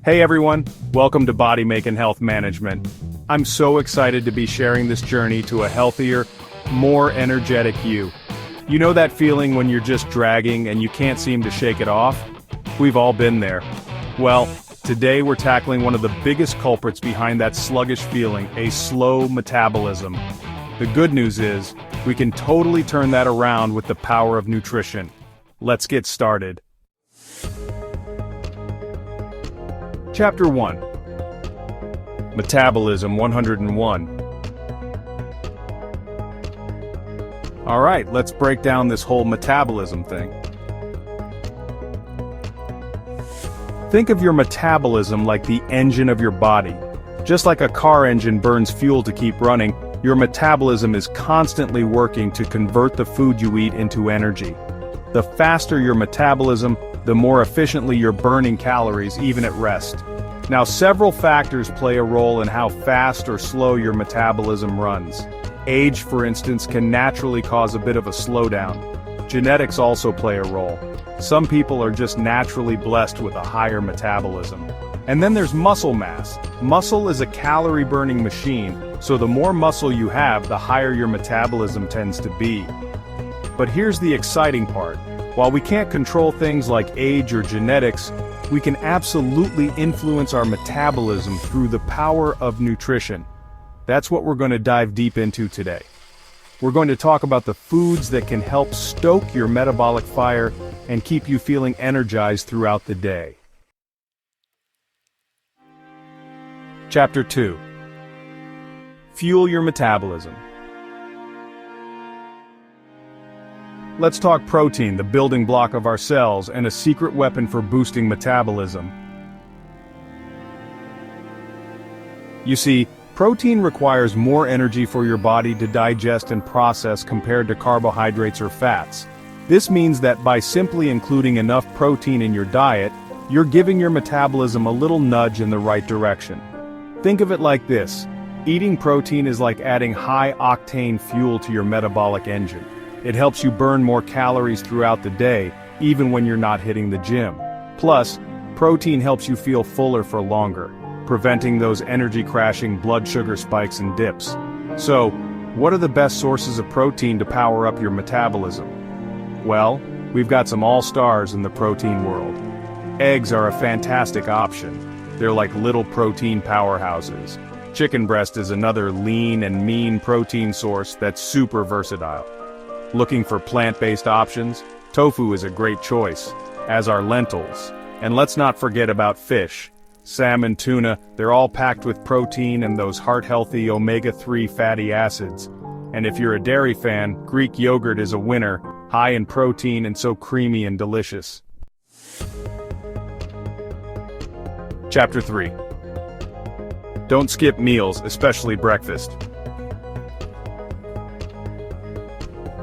Hey everyone, welcome to Body Make and Health Management. I'm so excited to be sharing this journey to a healthier, more energetic you. You know that feeling when you're just dragging and you can't seem to shake it off? We've all been there. Well, today we're tackling one of the biggest culprits behind that sluggish feeling, a slow metabolism. The good news is, we can totally turn that around with the power of nutrition. Let's get started. Chapter 1. Metabolism 101. Alright, let's break down this whole metabolism thing. Think of your metabolism like the engine of your body. Just like a car engine burns fuel to keep running, your metabolism is constantly working to convert the food you eat into energy. The faster your metabolism, the more efficiently you're burning calories even at rest. Now, several factors play a role in how fast or slow your metabolism runs. Age, for instance, can naturally cause a bit of a slowdown. Genetics also play a role. Some people are just naturally blessed with a higher metabolism. And then there's muscle mass. Muscle is a calorie-burning machine, so the more muscle you have, the higher your metabolism tends to be. But here's the exciting part. While we can't control things like age or genetics, we can absolutely influence our metabolism through the power of nutrition. That's what we're going to dive deep into today. We're going to talk about the foods that can help stoke your metabolic fire and keep you feeling energized throughout the day. Chapter 2. Fuel your metabolism. Let's talk protein, the building block of our cells and a secret weapon for boosting metabolism. You see, protein requires more energy for your body to digest and process compared to carbohydrates or fats. This means that by simply including enough protein in your diet, you're giving your metabolism a little nudge in the right direction. Think of it like this. Eating protein is like adding high-octane fuel to your metabolic engine. It helps you burn more calories throughout the day, even when you're not hitting the gym. Plus, protein helps you feel fuller for longer, preventing those energy-crashing blood sugar spikes and dips. So, what are the best sources of protein to power up your metabolism? Well, we've got some all-stars in the protein world. Eggs are a fantastic option. They're like little protein powerhouses. Chicken breast is another lean and mean protein source that's super versatile. Looking for plant-based options? Tofu is a great choice, as are lentils. And let's not forget about fish. Salmon, tuna, they're all packed with protein and those heart-healthy omega-3 fatty acids. And if you're a dairy fan, Greek yogurt is a winner, high in protein and so creamy and delicious. Chapter 3. Don't skip meals, especially breakfast.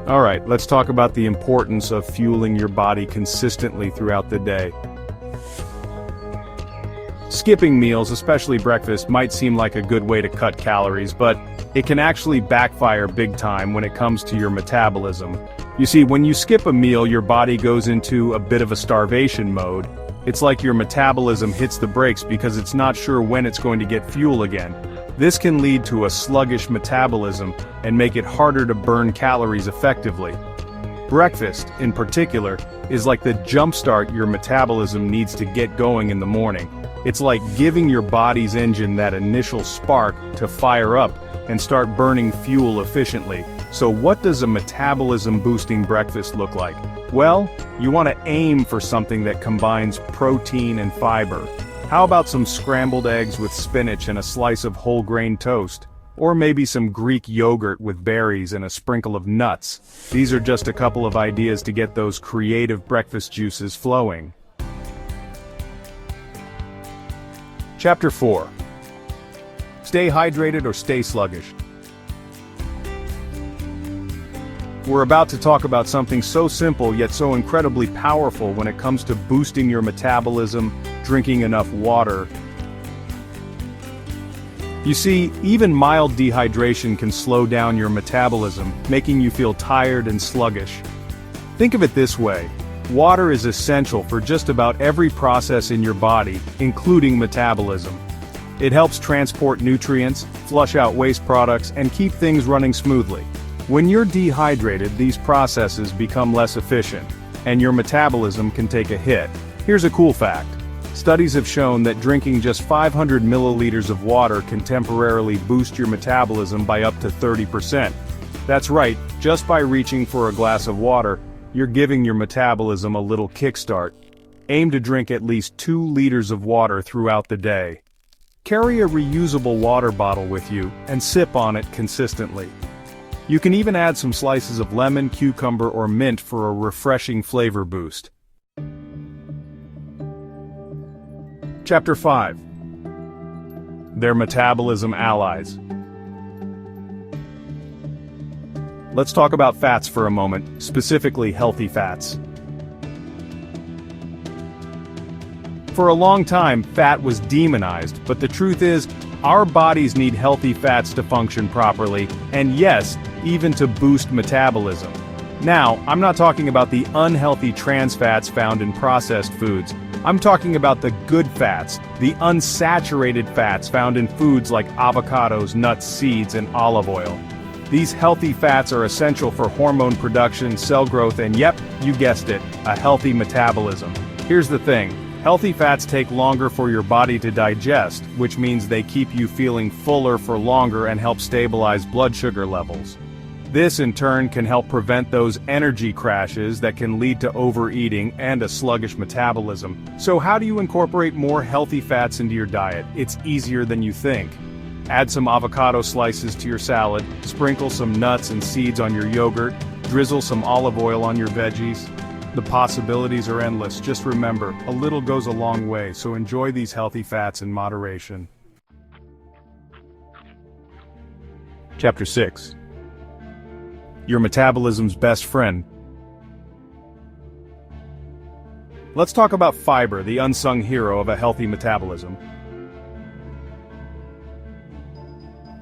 Alright, let's talk about the importance of fueling your body consistently throughout the day. Skipping meals, especially breakfast, might seem like a good way to cut calories, but it can actually backfire big time when it comes to your metabolism. You see, when you skip a meal, your body goes into a bit of a starvation mode. It's like your metabolism hits the brakes because it's not sure when it's going to get fuel again. This can lead to a sluggish metabolism and make it harder to burn calories effectively. Breakfast, in particular, is like the jumpstart your metabolism needs to get going in the morning. It's like giving your body's engine that initial spark to fire up and start burning fuel efficiently. So what does a metabolism-boosting breakfast look like? Well, you want to aim for something that combines protein and fiber. How about some scrambled eggs with spinach and a slice of whole grain toast? Or maybe some Greek yogurt with berries and a sprinkle of nuts. These are just a couple of ideas to get those creative breakfast juices flowing. Chapter 4. Stay hydrated or stay sluggish. We're about to talk about something so simple yet so incredibly powerful when it comes to boosting your metabolism, drinking enough water. You see, even mild dehydration can slow down your metabolism, making you feel tired and sluggish. Think of it this way. Water is essential for just about every process in your body, including metabolism. It helps transport nutrients, flush out waste products, and keep things running smoothly. When you're dehydrated, these processes become less efficient, and your metabolism can take a hit. Here's a cool fact. Studies have shown that drinking just 500 milliliters of water can temporarily boost your metabolism by up to 30%. That's right, just by reaching for a glass of water, you're giving your metabolism a little kickstart. Aim to drink at least 2 liters of water throughout the day. Carry a reusable water bottle with you and sip on it consistently. You can even add some slices of lemon, cucumber, or mint for a refreshing flavor boost. Chapter 5. Their metabolism allies. Let's talk about fats for a moment, specifically healthy fats. For a long time, fat was demonized, but the truth is, our bodies need healthy fats to function properly, and yes, even to boost metabolism. Now, I'm not talking about the unhealthy trans fats found in processed foods. I'm talking about the good fats, the unsaturated fats found in foods like avocados, nuts, seeds, and olive oil. These healthy fats are essential for hormone production, cell growth, and yep, you guessed it, a healthy metabolism. Here's the thing, healthy fats take longer for your body to digest, which means they keep you feeling fuller for longer and help stabilize blood sugar levels. This in turn can help prevent those energy crashes that can lead to overeating and a sluggish metabolism. So how do you incorporate more healthy fats into your diet? It's easier than you think. Add some avocado slices to your salad, sprinkle some nuts and seeds on your yogurt, drizzle some olive oil on your veggies. The possibilities are endless. Just remember, a little goes a long way, so enjoy these healthy fats in moderation. Chapter 6. Your metabolism's best friend. Let's talk about fiber, the unsung hero of a healthy metabolism.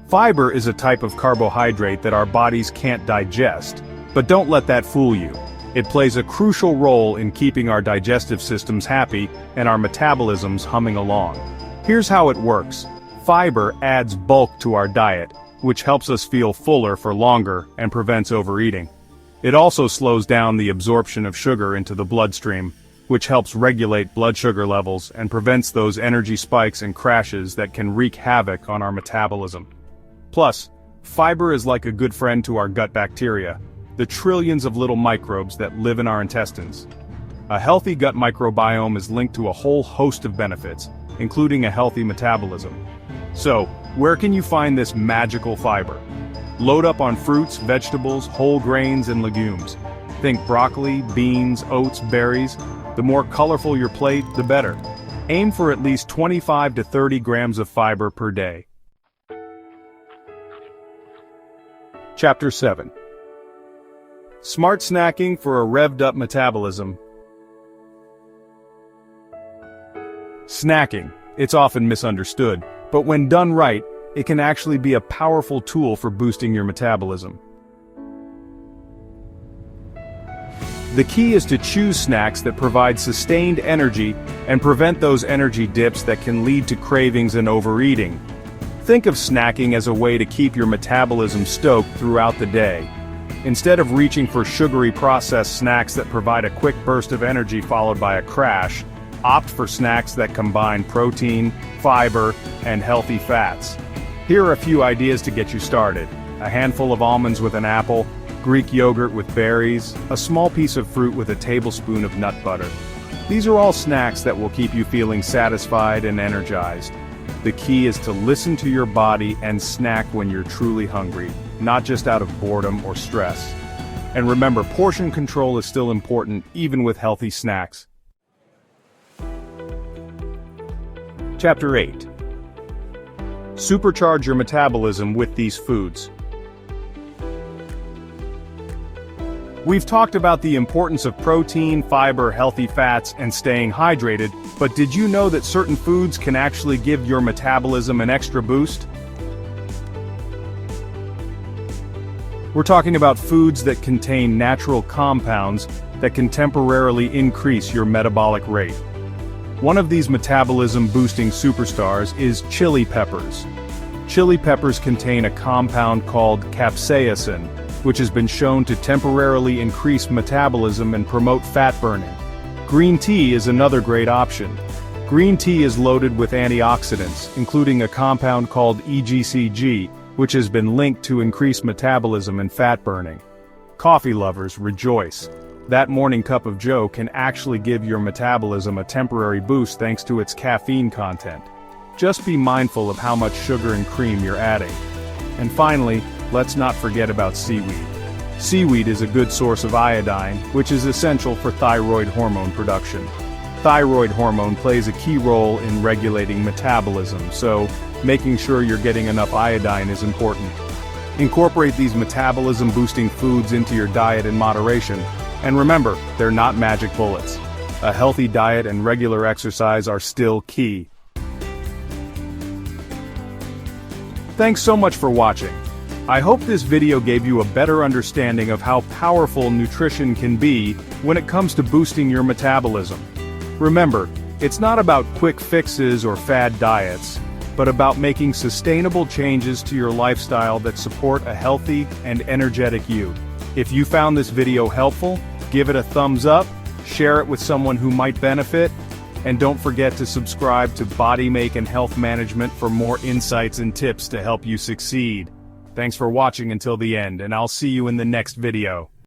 Fiber is a type of carbohydrate that our bodies can't digest, but don't let that fool you. It plays a crucial role in keeping our digestive systems happy and our metabolisms humming along. Here's how it works. Fiber adds bulk to our diet, which helps us feel fuller for longer and prevents overeating. It also slows down the absorption of sugar into the bloodstream, which helps regulate blood sugar levels and prevents those energy spikes and crashes that can wreak havoc on our metabolism. Plus, fiber is like a good friend to our gut bacteria, the trillions of little microbes that live in our intestines. A healthy gut microbiome is linked to a whole host of benefits, including a healthy metabolism. So, where can you find this magical fiber? Load up on fruits, vegetables, whole grains, and legumes. Think broccoli, beans, oats, berries. The more colorful your plate, the better. Aim for at least 25 to 30 grams of fiber per day. Chapter 7. Smart snacking for a revved-up metabolism. Snacking. It's often misunderstood, but when done right, it can actually be a powerful tool for boosting your metabolism. The key is to choose snacks that provide sustained energy and prevent those energy dips that can lead to cravings and overeating. Think of snacking as a way to keep your metabolism stoked throughout the day. Instead of reaching for sugary processed snacks that provide a quick burst of energy followed by a crash, opt for snacks that combine protein, fiber, and healthy fats. Here are a few ideas to get you started. A handful of almonds with an apple, Greek yogurt with berries, a small piece of fruit with a tablespoon of nut butter. These are all snacks that will keep you feeling satisfied and energized. The key is to listen to your body and snack when you're truly hungry, not just out of boredom or stress. And remember, portion control is still important, even with healthy snacks. Chapter 8. Supercharge your metabolism with these foods. We've talked about the importance of protein, fiber, healthy fats, and staying hydrated, but did you know that certain foods can actually give your metabolism an extra boost? We're talking about foods that contain natural compounds that can temporarily increase your metabolic rate. One of these metabolism-boosting superstars is chili peppers. Chili peppers contain a compound called capsaicin, which has been shown to temporarily increase metabolism and promote fat burning. Green tea is another great option. Green tea is loaded with antioxidants, including a compound called EGCG, which has been linked to increased metabolism and fat burning. Coffee lovers, rejoice! That morning cup of joe can actually give your metabolism a temporary boost thanks to its caffeine content. Just be mindful of how much sugar and cream you're adding. And finally, let's not forget about seaweed. Seaweed is a good source of iodine, which is essential for thyroid hormone production. Thyroid hormone plays a key role in regulating metabolism, so making sure you're getting enough iodine is important. Incorporate these metabolism-boosting foods into your diet in moderation, and remember, they're not magic bullets. A healthy diet and regular exercise are still key. Thanks so much for watching. I hope this video gave you a better understanding of how powerful nutrition can be when it comes to boosting your metabolism. Remember, it's not about quick fixes or fad diets, but about making sustainable changes to your lifestyle that support a healthy and energetic you. If you found this video helpful, give it a thumbs up, share it with someone who might benefit, and don't forget to subscribe to Body Make and Health Management for more insights and tips to help you succeed. Thanks for watching until the end, and I'll see you in the next video.